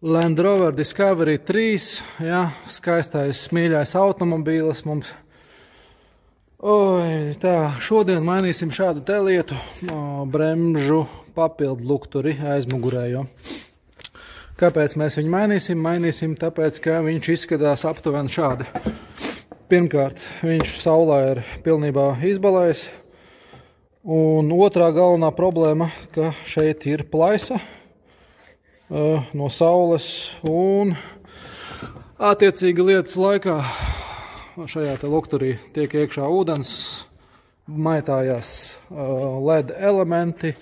Land Rover Discovery 3, jā, skaistais, mīļais automobīlis mums. Oi, tā, šodien mainīsim šādu te lietu, bremžu papildu lukturi aizmugurē, jo. Kāpēc mēs viņu mainīsim? Mainīsim tāpēc, ka viņš izskatās aptuveni šādi. Pirmkārt, viņš saulē ir pilnībā izbalējis, un otrā galvenā problēma, ka šeit ir plaisa no saules, un attiecīgi lietas laikā šajā te lukturī tiek iekšā ūdens, maitājās LED elementi,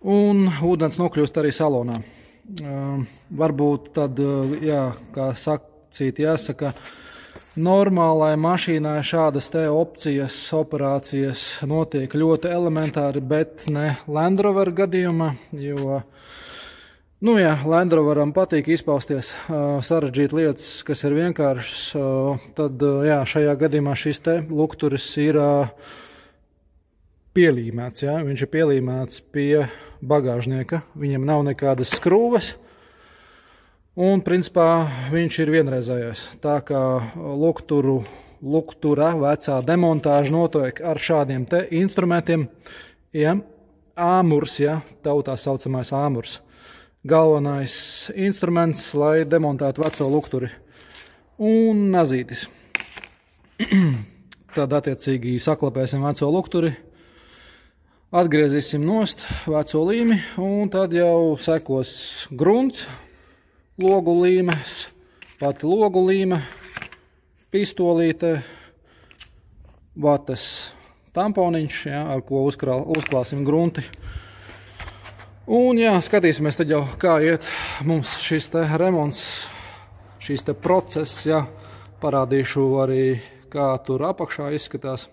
un ūdens nokļūst arī salonā. Varbūt tad, jā, kā sacīt, jāsaka, normālai mašīnai šādas te opcijas, operācijas notiek ļoti elementāri, bet ne Land Rover gadījumā, jo, nu jā, Land Roveram patīk izpausties, sarežģīt lietas, kas ir vienkāršas, tad, jā, šajā gadījumā šis te lukturis ir pielīmēts, jā, viņš ir pielīmēts pie bagāžnieka, viņam nav nekādas skrūves, un, principā, viņš ir vienreizējais. Tā kā luktura vecā demontāža notiek ar šādiem te instrumentiem, ja, āmurs, ja, tautā saucamais āmurs. Galvenais instruments, lai demontētu veco lukturi. Un nazītis. Tad, attiecīgi, saklapēsim veco lukturi, atgriezīsim nost veco līmi, un tad jau sekos grunts, logu līmes, pati logu līme, pistolīte, vates tamponiņš, ja, ar ko uzklāsim grunti. Un jā, skatīsimies tad jau, kā iet mums šis te remonts, šis te process, jā, parādīšu arī, kā tur apakšā izskatās.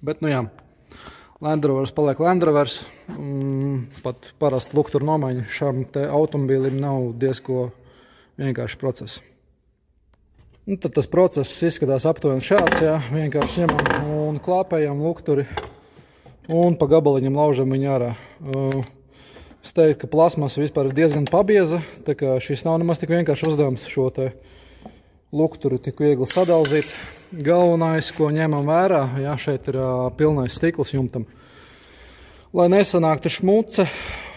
Bet, nu jā, Land Rovers paliek Land Rovers, pat parasti lukturu nomaiņa šam te automobīlim nav diezko vienkārši process. Un tad tas process izskatās aptuveni šāds, jā, vienkārši ņemam un klāpējam lukturi un pa gabaliņam laužam viņu ārā. Es teiktu, ka plasmasa vispār ir diezgan pabieza, tā kā šis nav nemaz tik vienkārši uzdevums šo te lukturu tik viegli sadalzīt. Galvenais, ko ņemam vērā, jā, šeit ir pilnais stikls jumtam. Lai nesanāktu šmuce,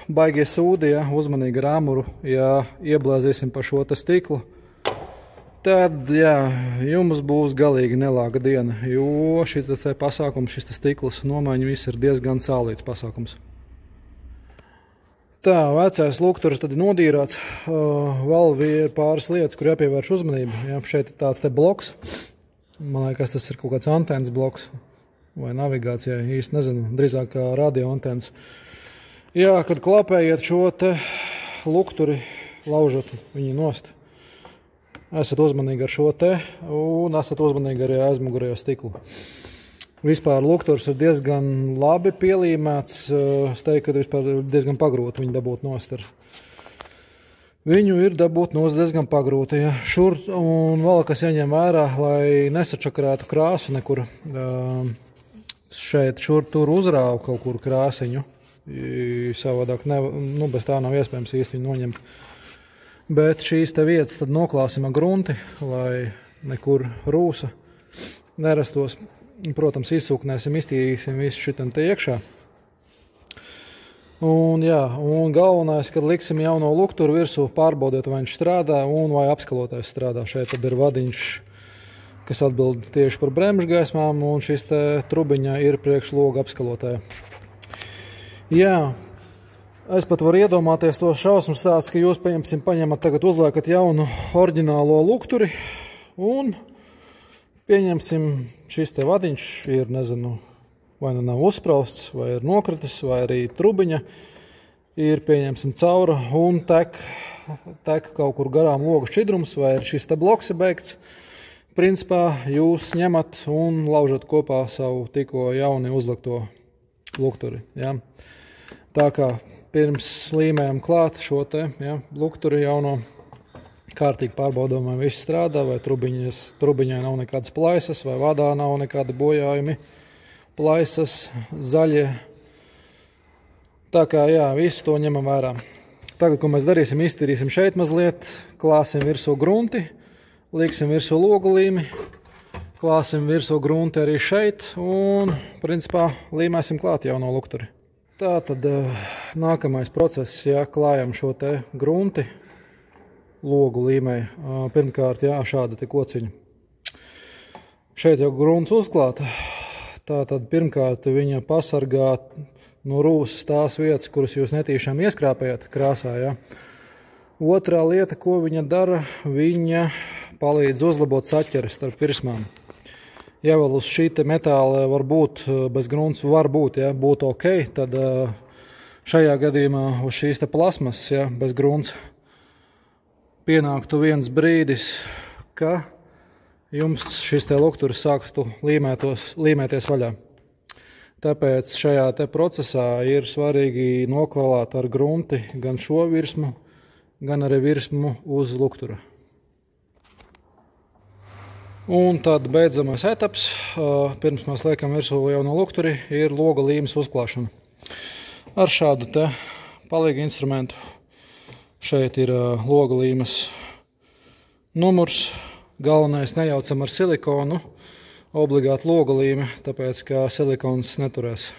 baigie sūdi, jā, uzmanīgi ar āmuru, ja ieblēzīsim pa šo te stiklu, tad, jā, jums būs galīgi nelāga diena, jo šis te pasākums, šis te stikls nomaiņa viss ir diezgan sālīts pasākums. Tā, vecais lukturis tad ir nodīrāts, vēl ir pāris lietas, kur jāpievērš uzmanība. Jā, šeit ir tāds te bloks, man liekas, tas ir kaut kāds antenas bloks vai navigācijai, īsti nezinu, drīzāk kā radio antenas. Jā, kad klapējiet šo te lukturi, laužat viņu nost, esat uzmanīgi ar šo te un esat uzmanīgi arī aizmugurējo stiklu. Vispār lukturs ir diezgan labi pielīmēts, es teiktu, ka vispār diezgan pagrūti viņu dabūt nost ir. Viņu ir dabūt nost diezgan pagrūti, ja. Šur un vēl kas jāņem vērā, lai nesačakarētu krāsu nekur. Šeit, šur, tur uzrāvu kaut kur krāsiņu, savādāk nu, bez tā nav iespējams īsti viņu noņemt. Bet šīs te vietas tad noklāsim ar grunti, lai nekur rūsa nerastos. Protams, izsūknēsim, iztīrīsim visu šitam te iekšā. Un, jā, un galvenais, kad liksim jauno lukturu virsū, pārbaudiet, vai viņš strādā un vai apskalotais strādā. Šeit tad ir vadiņš, kas atbild tieši par bremžu gaismām, un šis te trubiņā ir priekš loga apskalotāja. Jā, es pat varu iedomāties to šausmu stāstu, ka jūs, paņemat tagad uzliekat jaunu oriģinālo lukturi un pieņemsim, šis te vadiņš ir, nezinu, vai nu nav uzsprausts, vai ir nokritis, vai arī trubiņa ir, pieņemsim, caura un tek kaut kur garām loga šķidrums, vai šis te bloks ir beigts. Principā jūs ņemat un laužat kopā savu tikko jauni uzlikto lukturi. Ja? Tā kā pirms līmējam klāt šo te, ja, lukturi jauno, kārtīgi pārbaudām, vai viss strādā, vai trubiņai nav nekādas plaisas, vai vadā nav nekādi bojājumi, plaisas, zaļie. Tā kā, jā, visu to ņemam vērā. Tagad, ko mēs darīsim, iztīrīsim šeit mazliet, klāsim virsū grunti, liksim virsū logu līmi, klāsim virsū grunti arī šeit un, principā, līmēsim klāt jauno lukturi. Tā tad nākamais process, ja klājam šo te grunti, logu līmei. Pirmkārt, jā, šāda te kociņa. Šeit jau grunts uzklāta. Tātad pirmkārt viņa pasargā no rūsas tās vietas, kuras jūs netīšām ieskrāpējat krāsā. Ja? Otrā lieta, ko viņa dara, viņa palīdz uzlabot saķeri starp virsmām. Ja vēl uz šī metāla var būt, bez grunts var būt, ja, būt ok, tad šajā gadījumā uz šīs plasmas, ja, bez grunts pienāktu viens brīdis, ka jums šis lukturis sāktu līmēties vaļā. Tāpēc šajā te procesā ir svarīgi noklāt ar grunti gan šo virsmu, gan arī virsmu uz luktura. Un tad beidzamais etaps, pirms mēs liekam virsū jauno lukturi, ir loga līmes uzklāšana. Ar šādu te palīgu instrumentu. Šeit ir loga līmes numurs. Galvenais nejaucam ar silikonu. Obligāti loga līme, tāpēc, ka silikons neturēs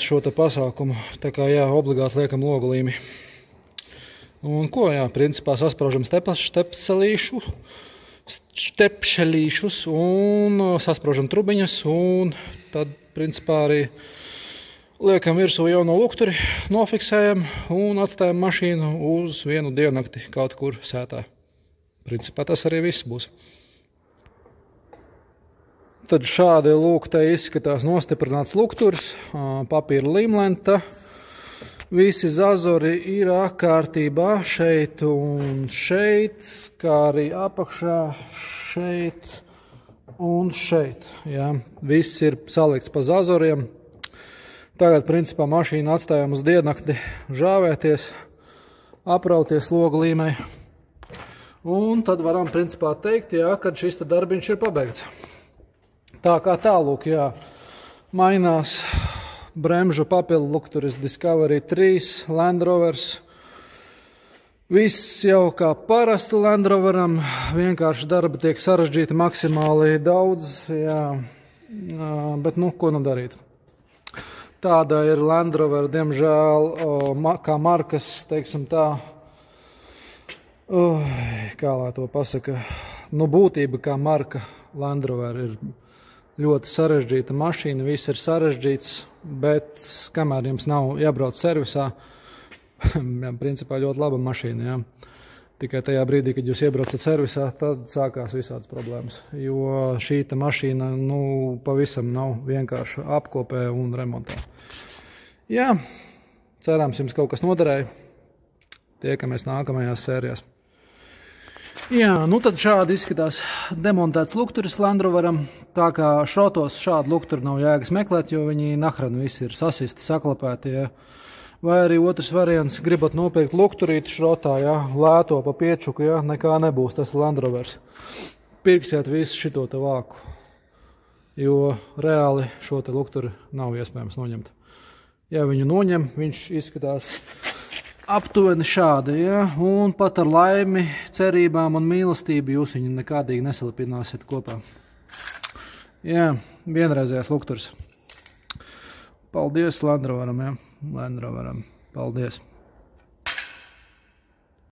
šo te pasākumu. Tā kā, jā, obligāti liekam loga līmi. Un ko, jā, principā saspraužam stepšelīšus un saspraužam trubiņas un tad, principā, arī liekam virsū jauno lukturi, nofiksējam un atstājam mašīnu uz vienu diennakti kaut kur sētā. Principā tas arī viss būs. Tad šādi lūk te izskatās nostiprināts lukturs, papīra līmlenta. Visi zazori ir kārtībā šeit un šeit, kā arī apakšā šeit un šeit. Ja. Viss ir salikts pa zazoriem. Tagad, principā, mašīnu atstājam uz diennakti žāvēties, aprauties loga līmei. Un tad varam, principā, teikt, jā, kad šis darbiņš ir pabeigts. Tā kā tālūk, jā, mainās bremžu papildu lukturis Discovery 3, Land Rovers. Viss jau kā parasti Land Roveram, vienkārši darba tiek sarežģīti maksimāli daudz, jā, bet nu, ko nu darīt. Tāda ir Land Rover, diemžēl, kā markas, teiksim tā, kā lai to pasaka, nu būtība kā marka Land Rover ir ļoti sarežģīta mašīna, viss ir sarežģīts, bet kamēr jums nav jābrauc servisā, principā ļoti laba mašīna, jā. Tikai tajā brīdī, kad jūs iebraucat servisā, tad sākās visādas problēmas, jo šī mašīna, nu, pavisam nav vienkārši apkopē un remontē. Jā, cerams, jums kaut kas noderēja. Tiekamies nākamajās sērijās. Jā, nu tad šādi izskatās demontēts lukturis Land Roveram. Tā kā šrotos šādu lukturu nav jēgas meklēt, jo viņi nahran visi ir sasisti, saklapēti. Ja. Vai arī otrs variants, gribat nopirkt lukturīti šrotā, ja, lēto pa piečuku, ja, nekā nebūs, tas Land Rovers. Pirksiet visu šito te vāku, jo reāli šo te lukturi nav iespējams noņemt. Ja viņu noņem, viņš izskatās aptuveni šādi, ja? Un pat ar laimi, cerībām un mīlestību jūs viņu nekādīgi nesalipināsiet kopā. Jā, vienreizējais lukturs. Paldies Land Roveram, ja? Land Roveram. Paldies.